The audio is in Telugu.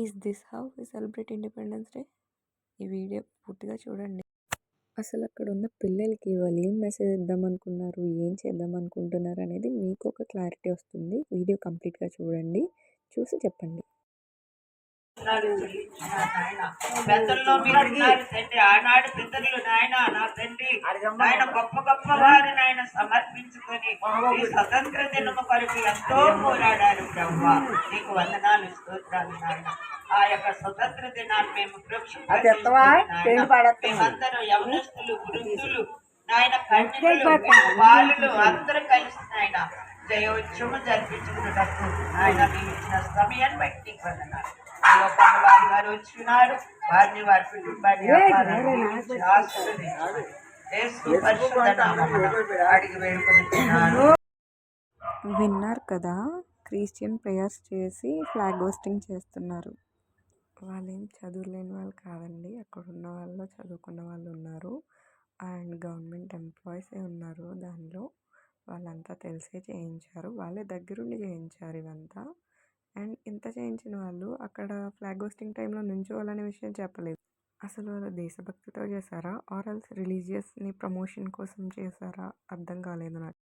Is this how we celebrate Independence Day? ఈ వీడియో పూర్తిగా చూడండి. అసలు అక్కడ ఉన్న పిల్లలకి వాళ్ళు ఏం మెసేజ్ ఇద్దాం అనుకున్నారు, ఏం చేద్దాం అనుకుంటున్నారు అనేది మీకు ఒక క్లారిటీ వస్తుంది. వీడియో కంప్లీట్గా చూడండి, చూసి చెప్పండి. పెద్దల్లో మీరు ఉన్నారు తండ్రి. ఆనాడు పితరులు నాయన నా తండ్రి ఆయన గొప్ప గొప్ప వారిని ఆయన సమర్పించుకొని ఈ స్వతంత్ర దినము కొరకు ఎంతో పోరాడారు బ్రహ్మ. నీకు వందనాలు, స్తోత్రాలు నాయన. ఆ యొక్క స్వతంత్ర దినాన్ని మేము మేమందరూ యవనస్తులు, వృద్ధులు నాయన, కన్యకలు, బాలులు అందరూ కలిసి నాయన జయోత్సవం జరిపించుకున్నట్టు ఆయన మేము ఇచ్చిన సమయాన్ని బట్టి నీకు వందనాలు. వారి వారు వచ్చినారు, వారిని వారి కుటుంబాన్ని అడిగి వేడుకొని విన్నారు కదా, క్రిస్టియన్ ప్రేయర్స్ చేసి ఫ్లాగ్ హోస్టింగ్ చేస్తున్నారు. వాళ్ళేం చదువులేని వాళ్ళు కాదండి, అక్కడ ఉన్న వాళ్ళు చదువుకున్న వాళ్ళు ఉన్నారు అండ్ గవర్నమెంట్ ఎంప్లాయీసే ఉన్నారు. దానిలో వాళ్ళంతా తెలిసే చేయించారు, వాళ్ళే దగ్గరుండి చేయించారు ఇవంతా. అండ్ ఇంత చేయించిన వాళ్ళు అక్కడ ఫ్లాగ్ హోస్టింగ్ టైంలో నుంచోవాలనే విషయం చెప్పలేదు. అసలు వాళ్ళు దేశభక్తితో చేశారా ఆర్ ఎల్స్ రిలీజియస్ని ప్రమోషన్ కోసం చేశారా అర్థం కాలేదు నాకు.